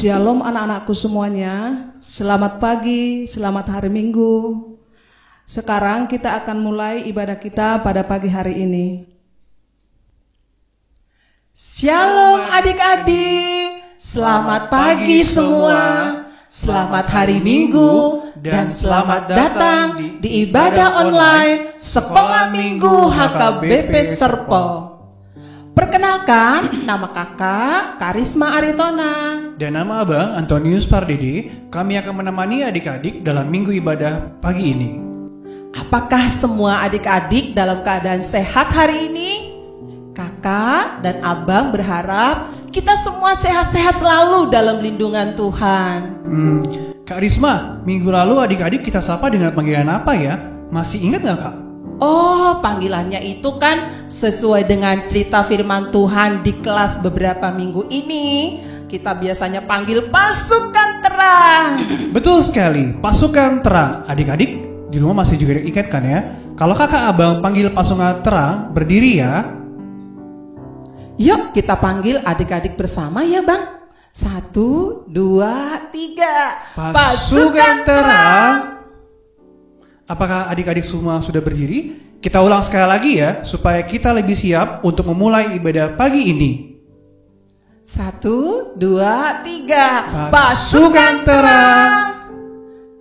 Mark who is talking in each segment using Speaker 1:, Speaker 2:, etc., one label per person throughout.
Speaker 1: Shalom anak-anakku semuanya, selamat pagi, selamat hari Minggu. Sekarang kita akan mulai ibadah kita pada pagi hari ini. Shalom adik-adik, selamat pagi semua, selamat hari Minggu, dan selamat datang di ibadah online Sekolah Minggu HKBP Serpong. Perkenalkan, nama kakak Karisma Aritona
Speaker 2: dan nama abang Antonius Pardede. Kami akan menemani adik-adik dalam minggu ibadah pagi ini.
Speaker 1: Apakah semua adik-adik dalam keadaan sehat hari ini? Kakak dan abang berharap kita semua sehat-sehat selalu dalam lindungan Tuhan.
Speaker 2: Kak Risma, minggu lalu adik-adik kita sapa dengan panggilan apa ya? Masih ingat gak Kak?
Speaker 1: Oh, panggilannya itu kan sesuai dengan cerita firman Tuhan di kelas beberapa minggu ini. Kita biasanya panggil pasukan terang.
Speaker 2: Betul sekali, pasukan terang. Adik-adik di rumah masih juga diikat kan ya? Kalau kakak abang panggil pasukan terang, berdiri ya.
Speaker 1: Yuk kita panggil adik-adik bersama ya bang. 1, 2, 3.
Speaker 2: Pasukan terang. Apakah adik-adik semua sudah berdiri? Kita ulang sekali lagi ya, supaya kita lebih siap untuk memulai ibadah pagi ini.
Speaker 1: 1, 2, 3.
Speaker 2: Pasukan terang.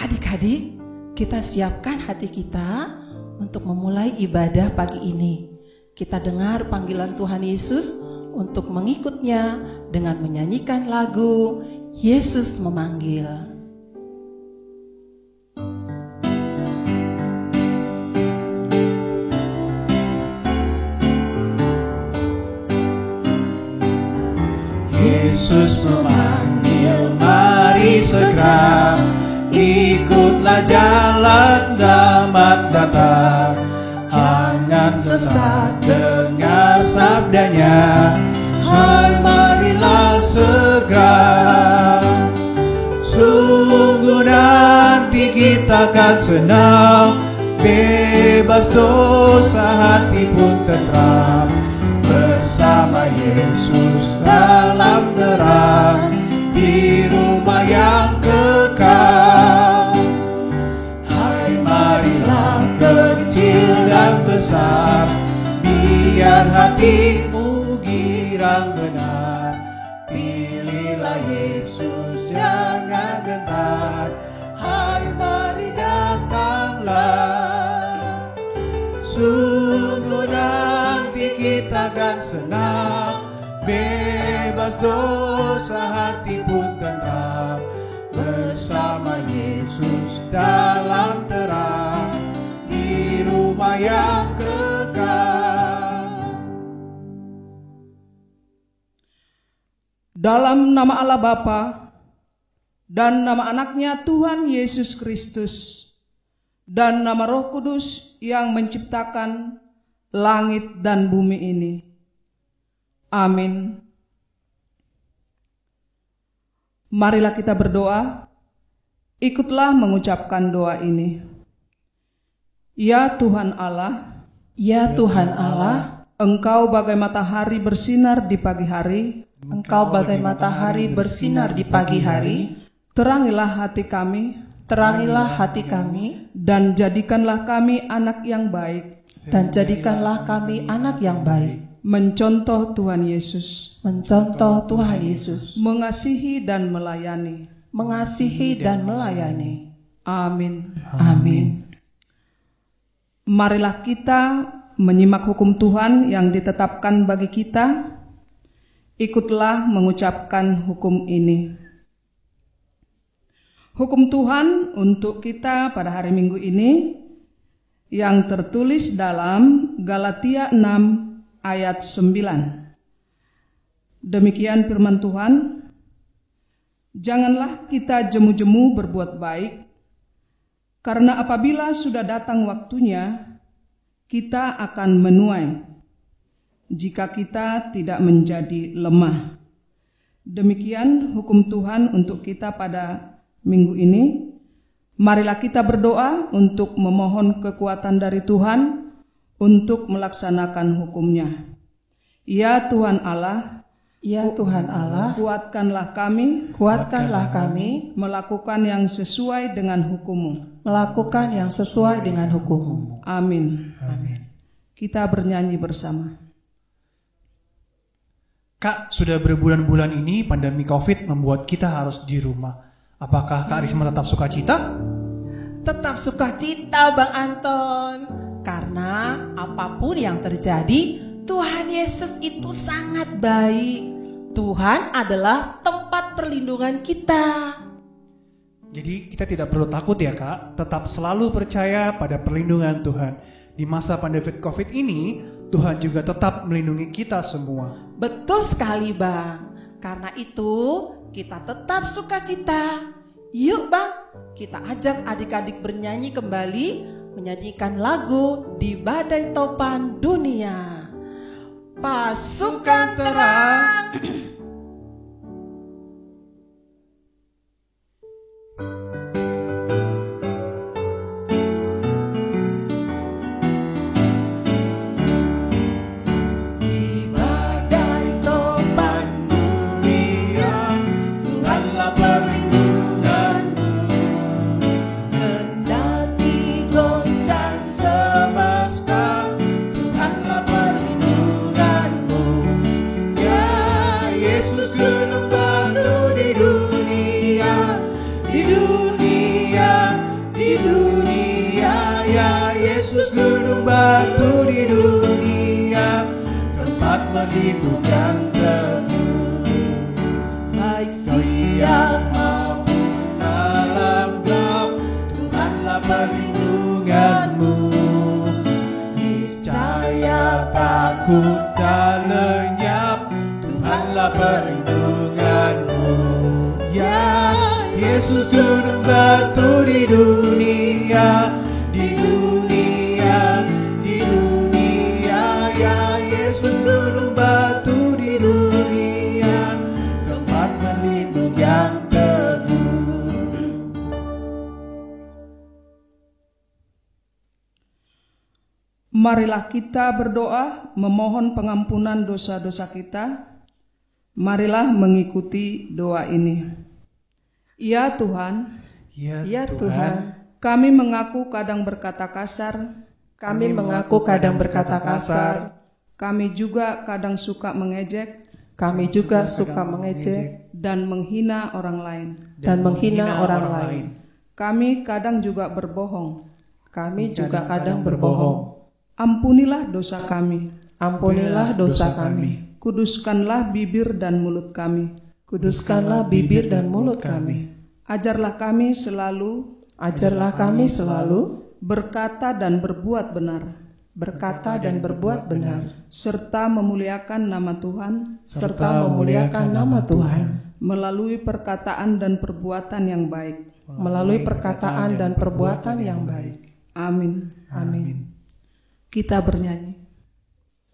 Speaker 1: Adik-adik, kita siapkan hati kita untuk memulai ibadah pagi ini. Kita dengar panggilan Tuhan Yesus untuk mengikutnya dengan menyanyikan lagu Yesus Memanggil.
Speaker 2: Yesus memanggil, mari segera ikutlah jalan selamat datang. Jangan sesat, dengar sabdanya, hai marilah segera. Sungguh nanti kita akan senang, bebas dosa hati pun tentram. Bersama Yesus dalam terang, di rumah yang kekal. Hai marilah kecil dan besar, biar hatimu girang benar. Pilihlah Yesus, jangan gentar. Hai mari datanglah. Sungguh nanti kita akan senang, bebas dosa hati pun tentram. Bersama Yesus dalam terang, di rumah yang kekal.
Speaker 3: Dalam nama Allah Bapa dan nama anaknya Tuhan Yesus Kristus dan nama Roh Kudus yang menciptakan langit dan bumi ini. Amin. Marilah kita berdoa. Ikutlah mengucapkan doa ini. Ya Tuhan Allah,
Speaker 1: ya Tuhan Allah,
Speaker 3: Engkau bagai matahari bersinar di pagi hari,
Speaker 1: Engkau bagai matahari bersinar di pagi hari.
Speaker 3: Terangilah hati kami,
Speaker 1: terangilah hati kami,
Speaker 3: dan jadikanlah kami anak yang baik,
Speaker 1: dan jadikanlah kami anak yang baik,
Speaker 3: mencontoh Tuhan Yesus,
Speaker 1: mencontoh Tuhan Yesus,
Speaker 3: mengasihi dan melayani,
Speaker 1: mengasihi dan melayani.
Speaker 3: Amin.
Speaker 1: Amin.
Speaker 3: Marilah kita menyimak hukum Tuhan yang ditetapkan bagi kita. Ikutlah mengucapkan hukum ini. Hukum Tuhan untuk kita pada hari Minggu ini yang tertulis dalam Galatia 6 ayat 9. Demikian firman Tuhan, janganlah kita jemu-jemu berbuat baik, karena apabila sudah datang waktunya, kita akan menuai, jika kita tidak menjadi lemah. Demikian hukum Tuhan untuk kita pada minggu ini. Marilah kita berdoa untuk memohon kekuatan dari Tuhan untuk melaksanakan hukum-Nya. Ya Tuhan Allah,
Speaker 1: Ya Tuhan Allah,
Speaker 3: kuatkanlah kami melakukan yang sesuai dengan hukum-Mu. Amin. Kita bernyanyi bersama.
Speaker 2: Kak, sudah berbulan-bulan ini pandemi COVID membuat kita harus di rumah. Apakah Kak Risma tetap sukacita?
Speaker 1: Tetap sukacita Bang Anton. Karena apapun yang terjadi, Tuhan Yesus itu sangat baik. Tuhan adalah tempat perlindungan kita.
Speaker 2: Jadi kita tidak perlu takut ya Kak, tetap selalu percaya pada perlindungan Tuhan. Di masa pandemi COVID ini, Tuhan juga tetap melindungi kita semua.
Speaker 1: Betul sekali Bang. Karena itu kita tetap sukacita. Yuk Bang, kita ajak adik-adik bernyanyi kembali, menyanyikan lagu Di Badai Topan Dunia. Pasukan terang.
Speaker 2: Batu di dunia, tempat berlindung yang teguh.
Speaker 1: Baik siang maupun
Speaker 2: malam gelap, Tuhanlah perlindunganmu. Niscaya takut dan lenyap, Tuhanlah perlindunganmu. Ya Yesus gunung batu di dunia, di dunia, di dunia. Ya Yesus gunung batu di dunia, tempat berlindung yang teguh.
Speaker 3: Marilah kita berdoa memohon pengampunan dosa-dosa kita. Marilah mengikuti doa ini. Ya Tuhan,
Speaker 1: Ya Tuhan,
Speaker 3: kami mengaku kadang berkata kasar.
Speaker 1: kami mengaku kadang berkata kasar.
Speaker 3: Kami juga kadang suka mengejek
Speaker 1: Kami juga suka mengejek
Speaker 3: dan menghina orang lain.
Speaker 1: dan menghina orang lain.
Speaker 3: Kami kadang juga berbohong.
Speaker 1: Kami juga kadang berbohong.
Speaker 3: Ampunilah dosa kami.
Speaker 1: Ampunilah dosa kami.
Speaker 3: Kuduskanlah bibir dan mulut kami.
Speaker 1: Kuduskanlah bibir dan mulut kami.
Speaker 3: Ajarlah kami selalu
Speaker 1: Ajarlah kami selalu
Speaker 3: berkata dan berbuat benar,
Speaker 1: berkata dan berbuat benar,
Speaker 3: serta memuliakan nama Tuhan
Speaker 1: serta memuliakan nama Tuhan
Speaker 3: melalui perkataan dan perbuatan yang baik.
Speaker 1: melalui perkataan dan perbuatan yang baik.
Speaker 3: Amin.
Speaker 1: Amin.
Speaker 3: Kita bernyanyi.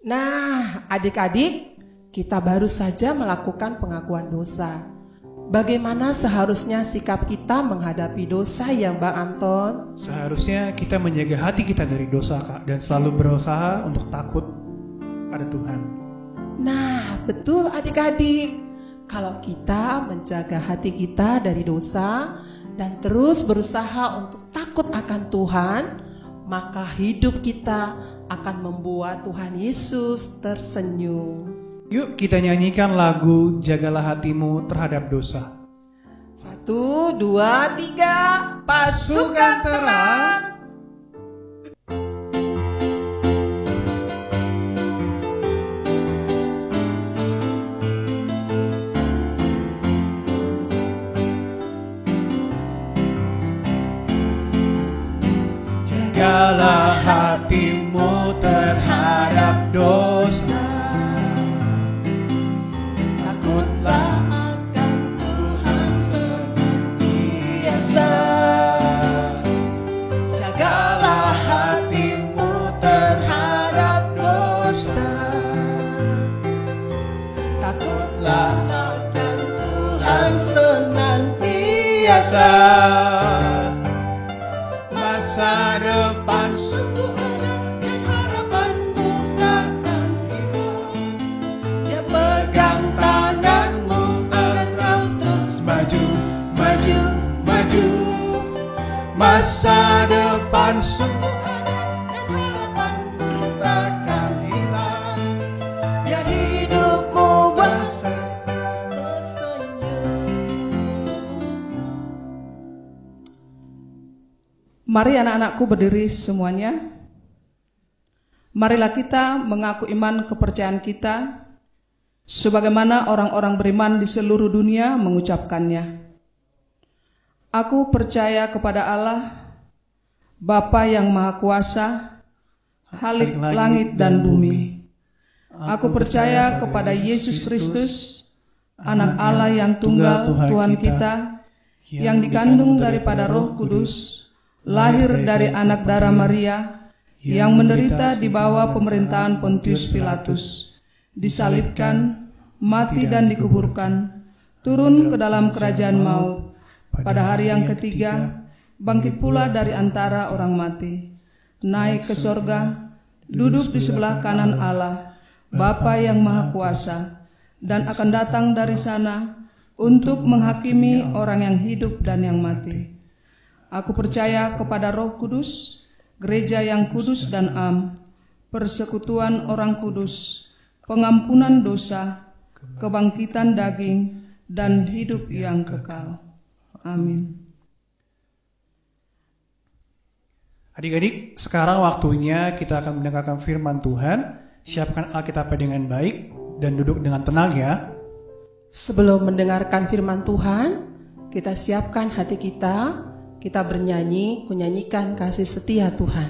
Speaker 1: Nah, adik-adik, kita baru saja melakukan pengakuan dosa. Bagaimana seharusnya sikap kita menghadapi dosa ya Bang Anton?
Speaker 2: Seharusnya kita menjaga hati kita dari dosa Kak, dan selalu berusaha untuk takut pada Tuhan.
Speaker 1: Nah, betul adik-adik. Kalau kita menjaga hati kita dari dosa dan terus berusaha untuk takut akan Tuhan, maka hidup kita akan membuat Tuhan Yesus tersenyum.
Speaker 2: Yuk kita nyanyikan lagu Jagalah Hatimu Terhadap Dosa.
Speaker 1: 1, 2, 3, pasukan terang.
Speaker 2: Jagalah hatimu terhadap dosa.
Speaker 1: Takutlah akan Tuhan senantiasa. Jagalah hatimu terhadap dosa. Takutlah akan Tuhan senantiasa.
Speaker 2: Masa depan
Speaker 1: Sungguh ada dan harapanmu takkan hilang. Dia pegang tangan
Speaker 2: masa depan semua dan harapan takkan hilang.
Speaker 1: Biar hidupmu
Speaker 3: Mari anak-anakku berdiri semuanya. Marilah kita mengaku iman kepercayaan kita sebagaimana orang-orang beriman di seluruh dunia mengucapkannya. Aku percaya kepada Allah, Bapa yang Maha Kuasa, Khalik langit dan bumi. Aku percaya kepada Yesus Kristus, Anak Allah yang tunggal, Tuhan kita, yang dikandung daripada Roh Kudus, lahir dari anak darah Maria, yang menderita di bawah pemerintahan Pontius Pilatus, disalibkan, mati dan dikuburkan, turun ke dalam kerajaan maut, pada hari yang ketiga, bangkit pula dari antara orang mati, naik ke sorga, duduk di sebelah kanan Allah, Bapa yang Maha Kuasa, dan akan datang dari sana untuk menghakimi orang yang hidup dan yang mati. Aku percaya kepada Roh Kudus, gereja yang kudus dan am, persekutuan orang kudus, pengampunan dosa, kebangkitan daging, dan hidup yang kekal. Amin.
Speaker 2: Adik-adik, sekarang waktunya kita akan mendengarkan firman Tuhan. Siapkan Alkitabnya dengan baik dan duduk dengan tenang ya.
Speaker 1: Sebelum mendengarkan firman Tuhan, kita siapkan hati kita. Kita bernyanyi, menyanyikan kasih setia Tuhan.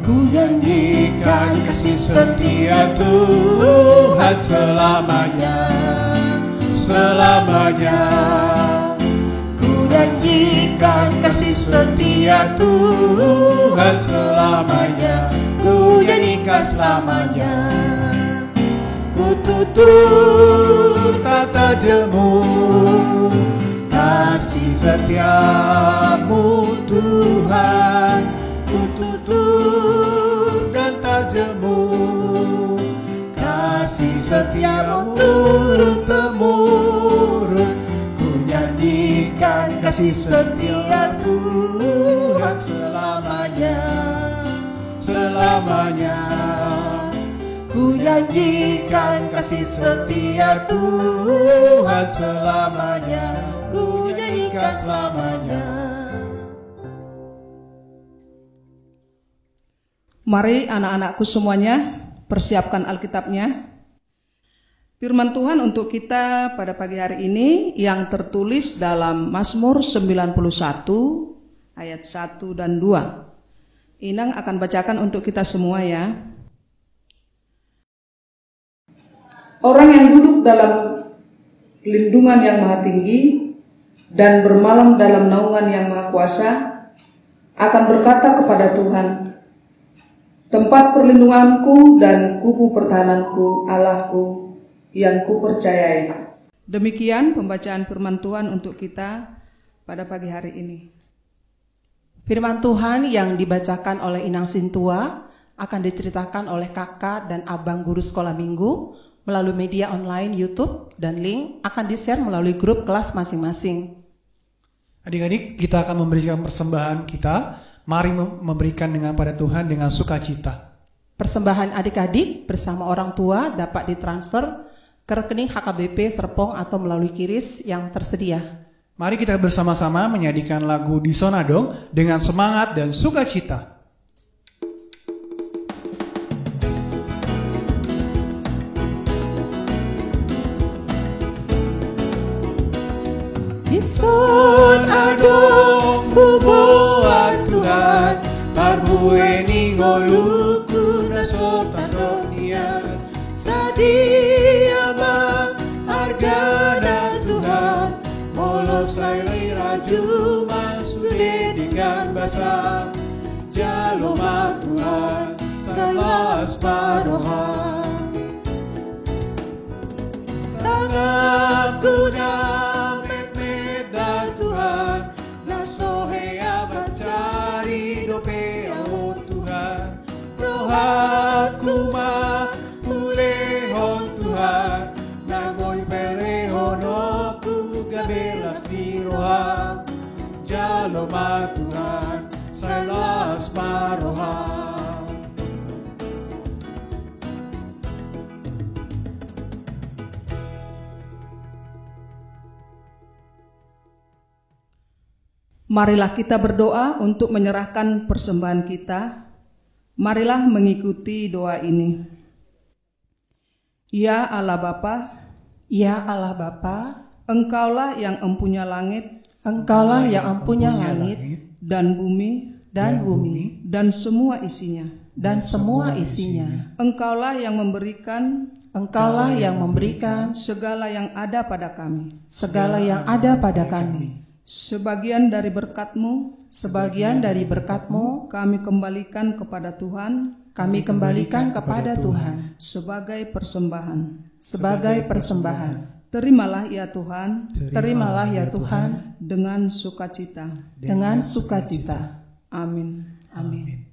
Speaker 2: Ku nyanyikan kasih setia Tuhan selamanya, selamanya. Ku nyanyikan kasih setia Tuhan selamanya, ku nyanyikan selamanya. Ku tutur tata jemu kasih setiamu Tuhan, ku tutur dan terjemu kasih setiamu turun-temurun. Nyanyikan kasih setia Tuhan selamanya, selamanya. Ku nyanyikan kasih setia Tuhan selamanya, ku nyanyikan selamanya.
Speaker 3: Mari anak-anakku semuanya persiapkan Alkitabnya. Firman Tuhan untuk kita pada pagi hari ini yang tertulis dalam Mazmur 91 ayat 1 dan 2. Inang akan bacakan untuk kita semua ya. Orang yang duduk dalam lindungan yang maha tinggi dan bermalam dalam naungan yang maha kuasa akan berkata kepada Tuhan, tempat perlindunganku dan kubu pertahananku, Allahku yang kupercayai. Demikian pembacaan firman Tuhan untuk kita pada pagi hari ini.
Speaker 1: Firman Tuhan yang dibacakan oleh Inang Sintua akan diceritakan oleh kakak dan abang guru sekolah minggu melalui media online YouTube, dan link akan di-share melalui grup kelas masing-masing.
Speaker 2: Adik-adik, kita akan memberikan persembahan kita. Mari memberikan pada Tuhan dengan sukacita.
Speaker 1: Persembahan adik-adik bersama orang tua dapat ditransfer ke rekening HKBP Serpong atau melalui QRIS yang tersedia.
Speaker 2: Mari kita bersama-sama menyanyikan lagu Di Sona Dong dengan semangat dan sukacita.
Speaker 1: Di Sona Dong bubuan Tuhan, parbueni ngoluku nasotan dunia. Sadia bang hargana Tuhan, molo sailai raju masude dengan basah. Jaloma Tuhan, salas parohan. Tangaku na memeda Tuhan, nasohea bacari dope oh Tuhan.
Speaker 2: Aku mahulehon Tuhan, namoy pelehono ku gabelas tirohan. Jaloma Tuhan, salas marohan.
Speaker 3: Marilah kita berdoa untuk menyerahkan persembahan kita. Marilah mengikuti doa ini. Ya Allah Bapa,
Speaker 1: Ya Allah Bapa,
Speaker 3: Engkaulah yang empunya langit
Speaker 1: Engkaulah yang empunya langit
Speaker 3: dan bumi
Speaker 1: dan bumi
Speaker 3: dan semua isinya.
Speaker 1: dan semua isinya.
Speaker 3: Engkaulah yang memberikan
Speaker 1: Engkaulah yang memberikan
Speaker 3: segala yang ada pada kami.
Speaker 1: segala yang ada pada kami.
Speaker 3: Sebagian dari berkat-Mu
Speaker 1: Sebagian dari berkat-Mu
Speaker 3: kami kembalikan kepada Tuhan
Speaker 1: kami kembalikan kepada Tuhan
Speaker 3: sebagai persembahan.
Speaker 1: sebagai persembahan.
Speaker 3: Terimalah ya Tuhan
Speaker 1: Terimalah ya Tuhan
Speaker 3: dengan sukacita.
Speaker 1: dengan sukacita.
Speaker 3: Amin.
Speaker 1: Amin.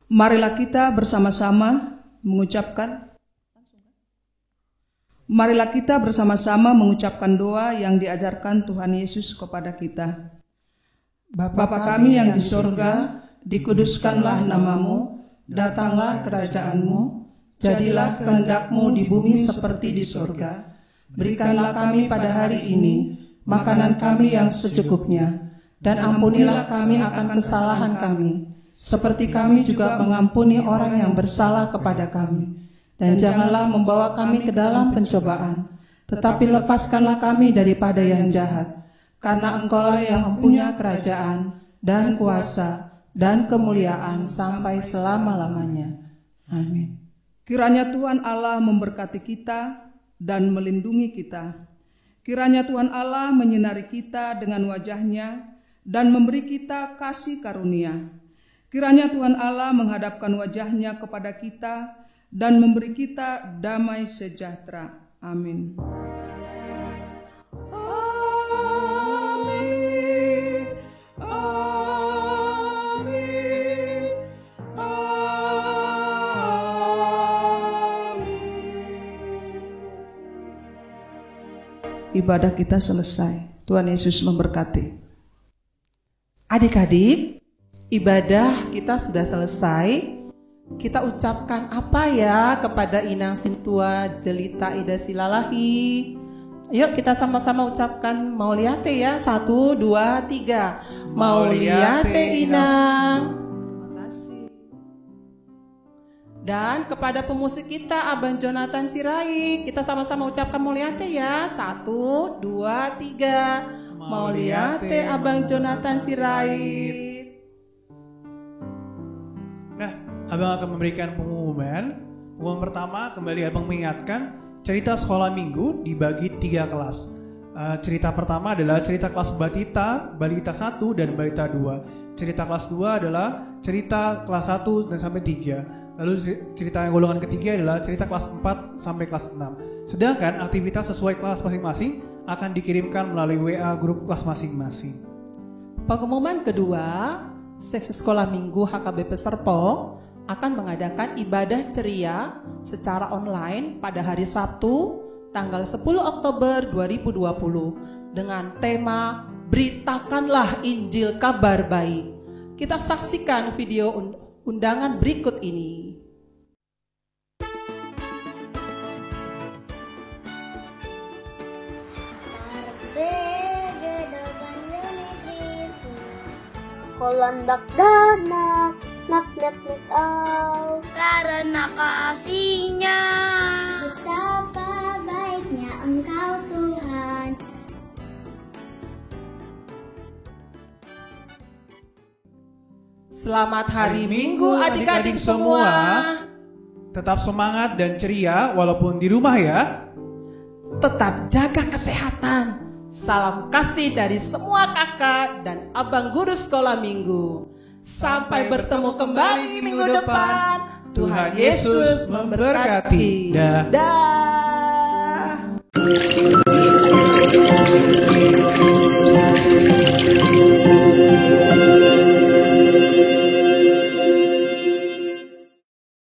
Speaker 3: Marilah kita bersama-sama mengucapkan doa yang diajarkan Tuhan Yesus kepada kita. Bapa kami yang di sorga, dikuduskanlah namamu, datanglah kerajaan-Mu, jadilah kehendak-Mu di bumi seperti di sorga. Berikanlah kami pada hari ini makanan kami yang secukupnya, dan ampunilah kami akan kesalahan kami, seperti kami juga mengampuni orang yang bersalah kepada kami. Dan janganlah membawa kami ke dalam pencobaan, tetapi lepaskanlah kami daripada yang jahat. Karena Engkaulah yang mempunyai kerajaan dan kuasa dan kemuliaan sampai selama-lamanya. Amin. Kiranya Tuhan Allah memberkati kita dan melindungi kita. Kiranya Tuhan Allah menyinari kita dengan wajah-Nya dan memberi kita kasih karunia. Kiranya Tuhan Allah menghadapkan wajah-Nya kepada kita dan memberi kita damai sejahtera. Amin. Amin. Amin. Amin. Ibadah kita selesai. Tuhan Yesus memberkati.
Speaker 1: Adik-adik, ibadah kita sudah selesai. Kita ucapkan apa ya kepada Inang Sintua Jelita Ida Silalahi? Yuk kita sama-sama ucapkan Mauliate ya. 1, 2, 3. Mauliate Inang.
Speaker 3: Terima kasih.
Speaker 1: Dan kepada pemusik kita Abang Jonathan Sirait, kita sama-sama ucapkan Mauliate ya. 1, 2, 3. Mauliate Abang Jonathan Sirait.
Speaker 2: Abang akan memberikan pengumuman. Pengumuman pertama, kembali Abang mengingatkan, cerita sekolah minggu dibagi 3 kelas. Cerita pertama adalah cerita kelas balita 1 dan balita 2. Cerita kelas 2 adalah cerita kelas 1 dan sampai 3. Lalu cerita yang golongan ketiga adalah cerita kelas 4 sampai kelas 6. Sedangkan aktivitas sesuai kelas masing-masing akan dikirimkan melalui WA grup kelas masing-masing.
Speaker 1: Pengumuman kedua, seksi sekolah minggu HKBP Serpong akan mengadakan ibadah ceria secara online pada hari Sabtu tanggal 10 Oktober 2020 dengan tema Beritakanlah Injil Kabar Baik. Kita saksikan video undangan berikut ini.
Speaker 4: Kolandak danak, nak au, karena kasih-Nya. Betapa baiknya Engkau Tuhan.
Speaker 1: Selamat hari Minggu adik-adik semua.
Speaker 2: Tetap semangat dan ceria walaupun di rumah ya.
Speaker 1: Tetap jaga kesehatan. Salam kasih dari semua kakak dan abang guru sekolah minggu. Sampai bertemu kembali minggu depan. Tuhan Yesus memberkati.
Speaker 2: Dah.
Speaker 1: Dah.